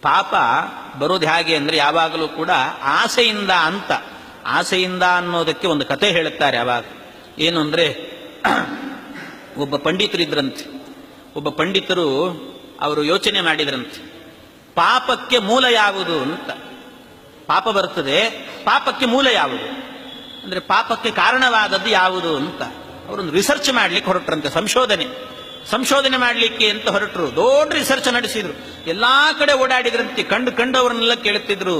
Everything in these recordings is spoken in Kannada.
ಪಾಪ ಬರೋದು ಹೇಗೆ ಅಂದರೆ ಯಾವಾಗಲೂ ಕೂಡ ಆಸೆಯಿಂದ ಅಂತ. ಆಸೆಯಿಂದ ಅನ್ನೋದಕ್ಕೆ ಒಂದು ಕತೆ ಹೇಳುತ್ತಾರೆ ಯಾವಾಗ. ಏನು ಅಂದರೆ, ಒಬ್ಬ ಪಂಡಿತರಿದ್ರಂತೆ. ಒಬ್ಬ ಪಂಡಿತರು ಅವರು ಯೋಚನೆ ಮಾಡಿದ್ರಂತೆ, ಪಾಪಕ್ಕೆ ಮೂಲ ಯಾವುದು ಅಂತ. ಪಾಪ ಬರ್ತದೆ, ಪಾಪಕ್ಕೆ ಮೂಲ ಯಾವುದು ಅಂದರೆ ಪಾಪಕ್ಕೆ ಕಾರಣವಾದದ್ದು ಯಾವುದು ಅಂತ ಅವರೊಂದು ರಿಸರ್ಚ್ ಮಾಡ್ಲಿಕ್ಕೆ ಹೊರಟ್ರಂತೆ. ಸಂಶೋಧನೆ ಮಾಡಲಿಕ್ಕೆ ಅಂತ ಹೊರಟರು. ದೊಡ್ಡ ರಿಸರ್ಚ್ ನಡೆಸಿದ್ರು. ಎಲ್ಲಾ ಕಡೆ ಓಡಾಡಿದ್ರಂತೆ. ಕಂಡವರನ್ನೆಲ್ಲ ಕೇಳುತ್ತಿದ್ರು,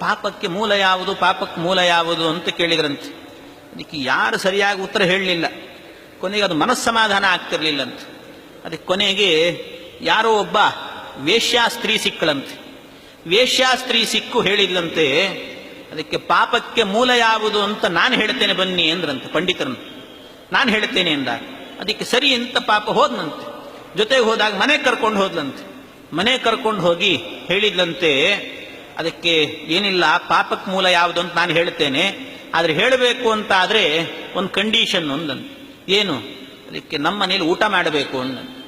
ಪಾಪಕ್ಕೆ ಮೂಲ ಯಾವುದು ಅಂತ ಕೇಳಿದ್ರಂತೆ. ಅದಕ್ಕೆ ಯಾರು ಸರಿಯಾಗಿ ಉತ್ತರ ಹೇಳಲಿಲ್ಲ. ಕೊನೆಗೆ ಅದು ಮನಸ್ಸಮಾಧಾನ ಆಗ್ತಿರ್ಲಿಲ್ಲಂತೆ. ಅದಕ್ಕೆ ಕೊನೆಗೆ ಯಾರೋ ಒಬ್ಬ ವೇಶ್ಯಾಸ್ತ್ರೀ ಸಿಕ್ಕಳಂತೆ. ವೇಶ್ಯಾಸ್ತ್ರೀ ಸಿಕ್ಕು ಹೇಳಿದ್ಲಂತೆ, ಅದಕ್ಕೆ ಪಾಪಕ್ಕೆ ಮೂಲ ಯಾವುದು ಅಂತ ನಾನು ಹೇಳ್ತೇನೆ ಬನ್ನಿ ಅಂದ್ರಂತೆ ಪಂಡಿತರನ್ನು. ನಾನು ಹೇಳ್ತೇನೆ ಎಂದ. ಅದಕ್ಕೆ ಸರಿ ಅಂತ ಪಾಪ ಹೋದ್ನಂತೆ. ಜೊತೆಗೆ ಹೋದಾಗ ಮನೆ ಕರ್ಕೊಂಡು ಹೋದ್ಲಂತೆ. ಮನೆ ಕರ್ಕೊಂಡು ಹೋಗಿ ಹೇಳಿದ್ಲಂತೆ, ಅದಕ್ಕೆ ಏನಿಲ್ಲ, ಪಾಪಕ್ಕೆ ಮೂಲ ಯಾವುದು ಅಂತ ನಾನು ಹೇಳ್ತೇನೆ, ಆದರೆ ಹೇಳಬೇಕು ಅಂತ ಆದರೆ ಒಂದು ಕಂಡೀಷನ್ ಒಂದಂತೆ. ಏನು? ಅದಕ್ಕೆ ನಮ್ಮ ಮನೇಲಿ ಊಟ ಮಾಡಬೇಕು ಅಂದಂತೆ.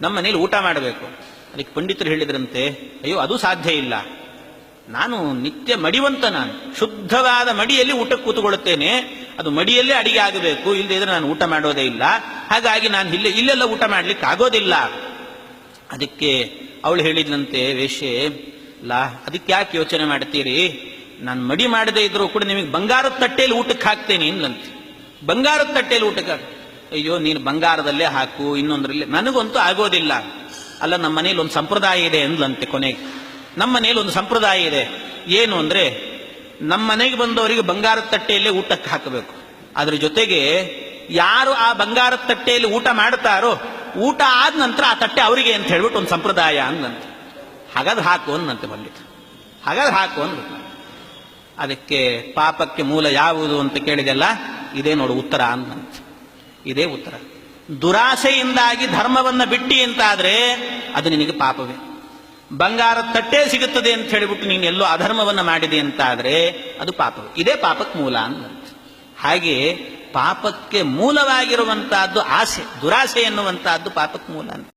ನಮ್ಮ ಮನೇಲಿ ಊಟ ಮಾಡಬೇಕು. ಅದಕ್ಕೆ ಪಂಡಿತರು ಹೇಳಿದ್ರಂತೆ, ಅಯ್ಯೋ ಅದು ಸಾಧ್ಯ ಇಲ್ಲ, ನಾನು ನಿತ್ಯ ಮಡಿವಂತ, ನಾನು ಶುದ್ಧವಾದ ಮಡಿಯಲ್ಲಿ ಊಟಕ್ಕೆ ಕೂತುಕೊಳ್ಳುತ್ತೇನೆ, ಅದು ಮಡಿಯಲ್ಲೇ ಅಡಿಗೆ ಆಗಬೇಕು, ಇಲ್ಲದೆ ಇದ್ರೆ ನಾನು ಊಟ ಮಾಡೋದೇ ಇಲ್ಲ, ಹಾಗಾಗಿ ನಾನು ಇಲ್ಲೆಲ್ಲ ಊಟ ಮಾಡ್ಲಿಕ್ಕೆ ಆಗೋದಿಲ್ಲ. ಅದಕ್ಕೆ ಅವಳು ಹೇಳಿದ್ಲಂತೆ, ವೇಶ್ಯೆ, ಅದಕ್ಕೆ ಯಾಕೆ ಯೋಚನೆ ಮಾಡ್ತೀರಿ, ನಾನು ಮಡಿ ಮಾಡದೇ ಇದ್ರೂ ಕೂಡ ನಿಮಗೆ ಬಂಗಾರದ ತಟ್ಟೆಯಲ್ಲಿ ಊಟಕ್ಕೆ ಹಾಕ್ತೇನೆ ಎಂದ್ಲಂತೆ. ಬಂಗಾರದ ತಟ್ಟೆಯಲ್ಲಿ ಊಟಕ್ಕೆ ಅಯ್ಯೋ ನೀನು ಬಂಗಾರದಲ್ಲೇ ಹಾಕು, ಇನ್ನೊಂದರಲ್ಲೇ, ನನಗಂತೂ ಆಗೋದಿಲ್ಲ. ಅಲ್ಲ, ನಮ್ಮ ಮನೇಲಿ ಒಂದು ಸಂಪ್ರದಾಯ ಇದೆ ಎಂದ್ಲಂತೆ. ಕೊನೆಗೆ ನಮ್ಮ ಮನೇಲಿ ಒಂದು ಸಂಪ್ರದಾಯ ಇದೆ. ಏನು ಅಂದರೆ, ನಮ್ಮ ಮನೆಗೆ ಬಂದವರಿಗೆ ಬಂಗಾರದ ತಟ್ಟೆಯಲ್ಲೇ ಊಟಕ್ಕೆ ಹಾಕಬೇಕು. ಅದ್ರ ಜೊತೆಗೆ ಯಾರು ಆ ಬಂಗಾರದ ತಟ್ಟೆಯಲ್ಲಿ ಊಟ ಮಾಡ್ತಾರೋ, ಊಟ ಆದ ನಂತರ ಆ ತಟ್ಟೆ ಅವರಿಗೆ ಅಂತ ಹೇಳ್ಬಿಟ್ಟು ಒಂದು ಸಂಪ್ರದಾಯ ಅಂದಂತೆ. ಹಾಗಾದ್ರೆ ಹಾಕು ಅಂದಂತೆ ಪಂಡಿತ. ಹಾಗಾದ್ರೆ ಹಾಕು ಅಂದ. ಅದಕ್ಕೆ ಪಾಪಕ್ಕೆ ಮೂಲ ಯಾವುದು ಅಂತ ಕೇಳಿದೆಲ್ಲ, ಇದೇ ನೋಡು ಉತ್ತರ ಅಂದಂತೆ. ಇದೇ ಉತ್ತರ. ದುರಾಸೆಯಿಂದಾಗಿ ಧರ್ಮವನ್ನ ಬಿಟ್ಟಿ ಅಂತಾದ್ರೆ ಅದು ನಿನಗೆ ಪಾಪವೇ. ಬಂಗಾರದ ತಟ್ಟೆ ಸಿಗುತ್ತದೆ ಅಂತ ಹೇಳಿಬಿಟ್ಟು ನೀನು ಎಲ್ಲೋ ಅಧರ್ಮವನ್ನ ಮಾಡಿದೆ ಅಂತಾದ್ರೆ ಅದು ಪಾಪವೇ. ಇದೇ ಪಾಪಕ್ಕೆ ಮೂಲ ಅಂದಂತೆ. ಹಾಗೆ ಪಾಪಕ್ಕೆ ಮೂಲವಾಗಿರುವಂತಹದ್ದು ಆಸೆ, ದುರಾಸೆ ಎನ್ನುವಂತಹದ್ದು ಪಾಪಕ್ಕೆ ಮೂಲ ಅಂತ.